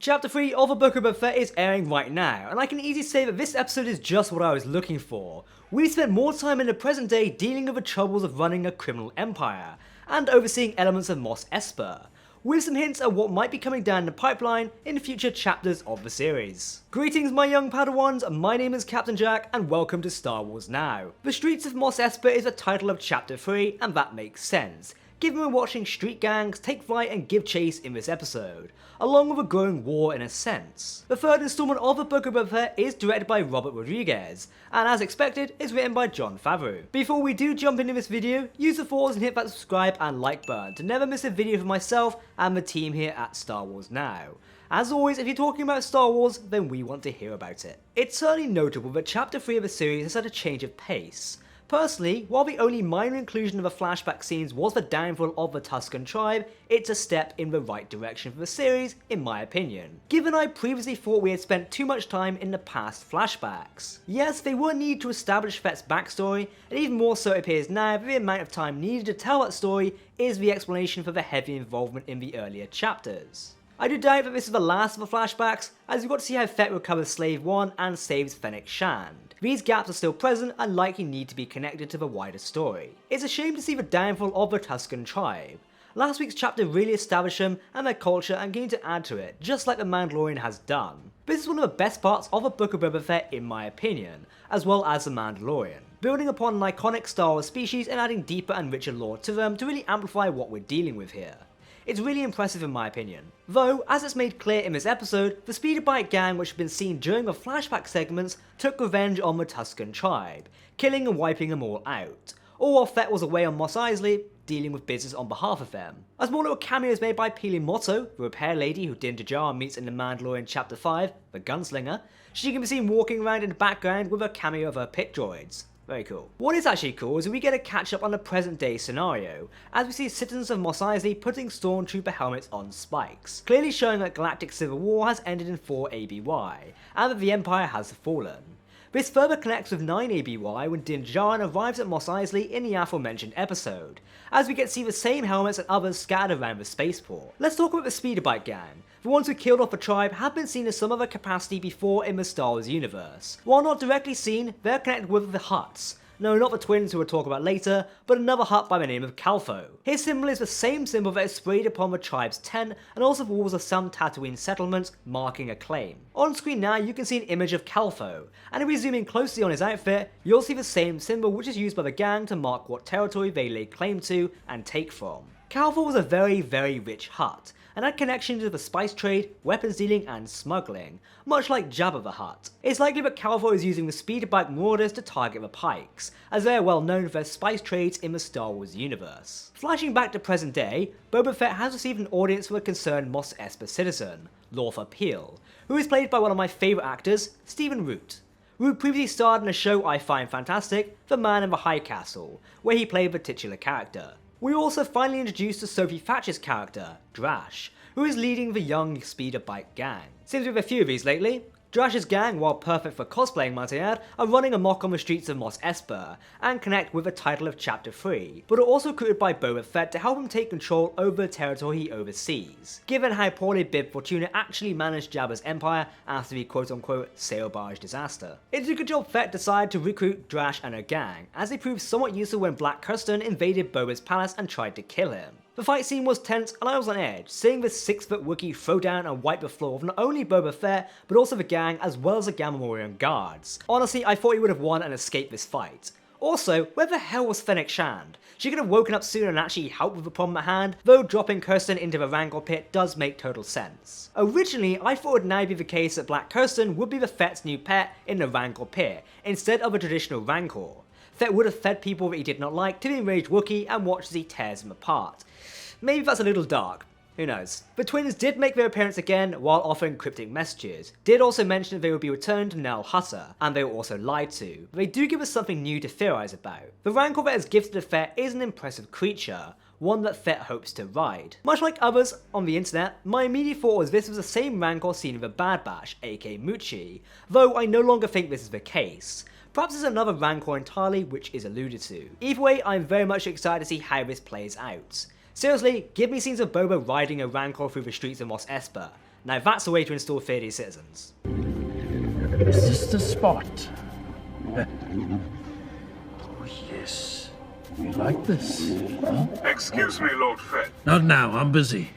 Chapter 3 of the Book of Boba Fett is airing right now, and I can easily say that this episode is just what I was looking for. We spent more time in the present day dealing with the troubles of running a criminal empire, and overseeing elements of Mos Espa, with some hints at what might be coming down the pipeline in future chapters of the series. Greetings my young Padawans, my name is Captain Jack and welcome to Star Wars Now. The Streets of Mos Espa is the title of Chapter 3 and that makes sense, given we're watching street gangs take flight and give chase in this episode, along with a growing war in a sense. The third installment of the Book of Boba Fett is directed by Robert Rodriguez, and as expected, is written by Jon Favreau. Before we do jump into this video, use the force and hit that subscribe and like button to never miss a video for myself and the team here at Star Wars Now. As always, if you're talking about Star Wars, then we want to hear about it. It's certainly notable that Chapter 3 of the series has had a change of pace. Personally, while the only minor inclusion of the flashback scenes was the downfall of the Tusken Tribe, it's a step in the right direction for the series, in my opinion, given I previously thought we had spent too much time in the past flashbacks. Yes, they were needed to establish Fett's backstory, and even more so it appears now that the amount of time needed to tell that story is the explanation for the heavy involvement in the earlier chapters. I do doubt that this is the last of the flashbacks, as we got to see how Fett recovers Slave 1 and saves Fennec Shand. These gaps are still present and likely need to be connected to the wider story. It's a shame to see the downfall of the Tusken Tribe. Last week's chapter really established them and their culture and came to add to it, just like The Mandalorian has done. This is one of the best parts of the Book of Boba Fett in my opinion, as well as The Mandalorian, building upon an iconic Star Wars species and adding deeper and richer lore to them to really amplify what we're dealing with here. It's really impressive in my opinion. Though, as it's made clear in this episode, the speeder bike gang which had been seen during the flashback segments took revenge on the Tusken Tribe, killing and wiping them all out, all while Fett was away on Mos Eisley, dealing with business on behalf of them. As more little cameos made by Peli Motto, the repair lady who Din Djarin meets in The Mandalorian Chapter 5, the gunslinger, she can be seen walking around in the background with a cameo of her pit droids. Very cool. What is actually cool is we get a catch up on the present day scenario, as we see citizens of Mos Eisley putting stormtrooper helmets on spikes, clearly showing that Galactic Civil War has ended in 4 ABY, and that the Empire has fallen. This further connects with 9 ABY when Din Djarin arrives at Mos Eisley in the aforementioned episode, as we get to see the same helmets and others scattered around the spaceport. Let's talk about the speeder bike gang. The ones who killed off the tribe have been seen in some other capacity before in the Star Wars universe. While not directly seen, they're connected with the Hutts. No, not the twins who we'll talk about later, but another Hutt by the name of Calfo. His symbol is the same symbol that is sprayed upon the tribe's tent and also the walls of some Tatooine settlements, marking a claim. On screen now you can see an image of Calfo, and if we zoom in closely on his outfit, you'll see the same symbol which is used by the gang to mark what territory they lay claim to and take from. Calfo was a very rich Hutt, and had connections to the spice trade, weapons dealing and smuggling, much like Jabba the Hutt. It's likely that Calfo is using the speeder bike marauders to target the Pikes, as they are well known for their spice trades in the Star Wars universe. Flashing back to present day, Boba Fett has received an audience from a concerned Mos Espa citizen, Lortha Peel, who is played by one of my favourite actors, Stephen Root. Root previously starred in a show I find fantastic, The Man in the High Castle, where he played the titular character. We also finally introduced to Sophie Thatcher's character, Drash, who is leading the young speeder bike gang. Seems we have a few of these lately. Drash's gang, while perfect for cosplaying might I add, are running amok on the streets of Mos Espa, and connect with the title of Chapter 3, but are also recruited by Boba Fett to help him take control over the territory he oversees, given how poorly Bib Fortuna actually managed Jabba's empire after the quote-unquote sail barge disaster. It's a good job Fett decided to recruit Drash and her gang, as they proved somewhat useful when Black Custon invaded Boba's palace and tried to kill him. The fight scene was tense and I was on edge, seeing this 6-foot Wookiee throw down and wipe the floor of not only Boba Fett, but also the gang as well as the Gamorrean guards. Honestly, I thought he would have won and escaped this fight. Also, where the hell was Fennec Shand? She could have woken up sooner and actually helped with the problem at hand, though dropping Kirsten into the Rancor pit does make total sense. Originally, I thought it would now be the case that Black Kirsten would be the Fett's new pet in the Rancor pit, instead of a traditional Rancor. Fett would have fed people that he did not like to the enraged Wookiee and watched as he tears them apart. Maybe that's a little dark, who knows. The twins did make their appearance again while offering cryptic messages, did also mention that they would be returned to Nal Hutta, and they were also lied to, but they do give us something new to theorise about. The Rancor that is gifted to Fett is an impressive creature, one that Fett hopes to ride. Much like others on the internet, my immediate thought was this was the same Rancor seen in the Bad Batch, aka Muchi, though I no longer think this is the case. Perhaps there's another Rancor entirely which is alluded to. Either way, I'm very much excited to see how this plays out. Seriously, give me scenes of Boba riding a Rancor through the streets of Mos Espa. Now that's the way to install fear these citizens. Is this the spot? Oh, yes. You like this, huh? Excuse me, Lord Fett. Not now, I'm busy.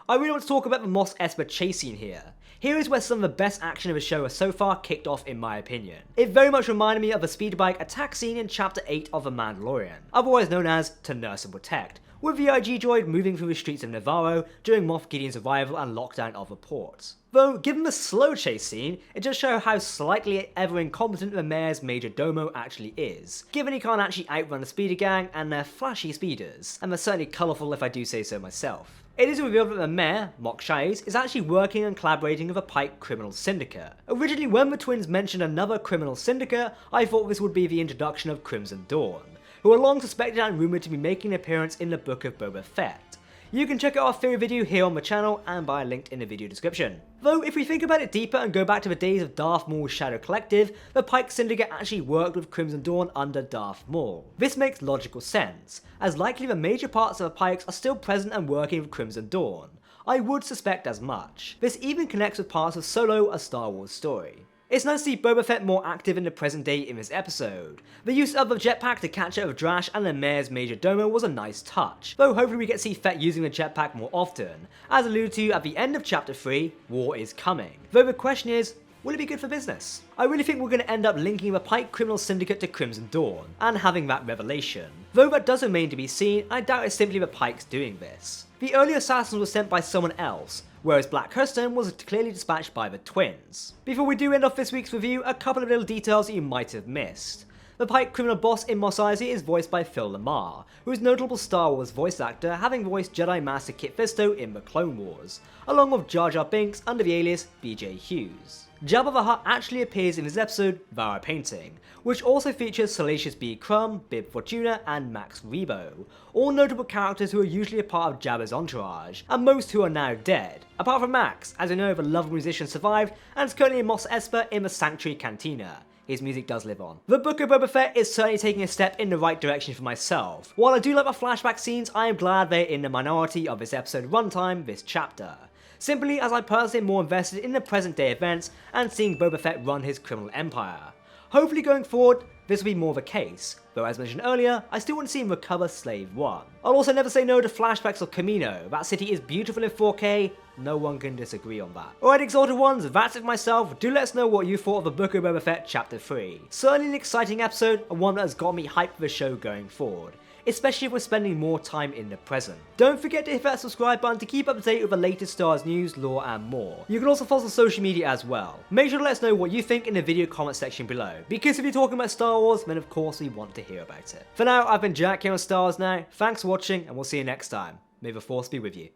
I really want to talk about the Mos Espa chase scene here. Here is where some of the best action of the show has so far kicked off in my opinion. It very much reminded me of the speeder bike attack scene in chapter 8 of The Mandalorian, otherwise known as To Nurse and Protect, with the IG droid moving through the streets of Navarro during Moff Gideon's arrival and lockdown of the port. Though, given the slow chase scene, it does show how slightly ever incompetent the mayor's major domo actually is, given he can't actually outrun the speeder gang and their flashy speeders, and they're certainly colourful if I do say so myself. It is revealed that the mayor, Mok Shaiz, is actually working and collaborating with a Pike criminal syndicate. Originally, when the twins mentioned another criminal syndicate, I thought this would be the introduction of Crimson Dawn, who are long suspected and rumoured to be making an appearance in the Book of Boba Fett. You can check out our theory video here on the channel and by a link in the video description. Though if we think about it deeper and go back to the days of Darth Maul's Shadow Collective, the Pike Syndicate actually worked with Crimson Dawn under Darth Maul. This makes logical sense, as likely the major parts of the Pikes are still present and working with Crimson Dawn. I would suspect as much. This even connects with parts of Solo: A Star Wars Story. It's nice to see Boba Fett more active in the present day in this episode. The use of the jetpack to catch up with Drash and the mayor's major domo was a nice touch, though hopefully we get to see Fett using the jetpack more often. As alluded to at the end of chapter 3, war is coming. Though the question is, will it be good for business? I really think we're going to end up linking the Pike Criminal Syndicate to Crimson Dawn, and having that revelation. Though that does remain to be seen, I doubt it's simply the Pikes doing this. The early assassins were sent by someone else, whereas Black Custom was clearly dispatched by the twins. Before we do end off this week's review, a couple of little details that you might have missed. The Pike criminal boss in Mos Eisley is voiced by Phil Lamar, who is a notable Star Wars voice actor, having voiced Jedi Master Kit Fisto in the Clone Wars, along with Jar Jar Binks under the alias BJ Hughes. Jabba the Hutt actually appears in this episode via a painting, which also features Salacious B. Crumb, Bib Fortuna, and Max Rebo, all notable characters who are usually a part of Jabba's entourage, and most who are now dead, apart from Max, as we know the lovely musician survived and is currently in Mos Espa in the Sanctuary Cantina. His music does live on. The Book of Boba Fett is certainly taking a step in the right direction for myself. While I do like the flashback scenes, I am glad they're in the minority of this episode runtime this chapter. Simply as I personally am more invested in the present day events and seeing Boba Fett run his criminal empire. Hopefully going forward, this will be more the case, though as mentioned earlier, I still want to see him recover Slave 1. I'll also never say no to flashbacks of Kamino. That city is beautiful in 4K, no one can disagree on that. Alright Exalted Ones, that's it for myself. Do let us know what you thought of the Book of Boba Fett Chapter 3. Certainly an exciting episode, and one that has got me hyped for the show going forward, especially if we're spending more time in the present. Don't forget to hit that subscribe button to keep up to date with the latest Star Wars news, lore and more. You can also follow us on social media as well. Make sure to let us know what you think in the video comment section below, because if you're talking about Star Wars, then of course we want to hear about it. For now, I've been Jack here on Star Wars Now, thanks for watching and we'll see you next time. May the Force be with you.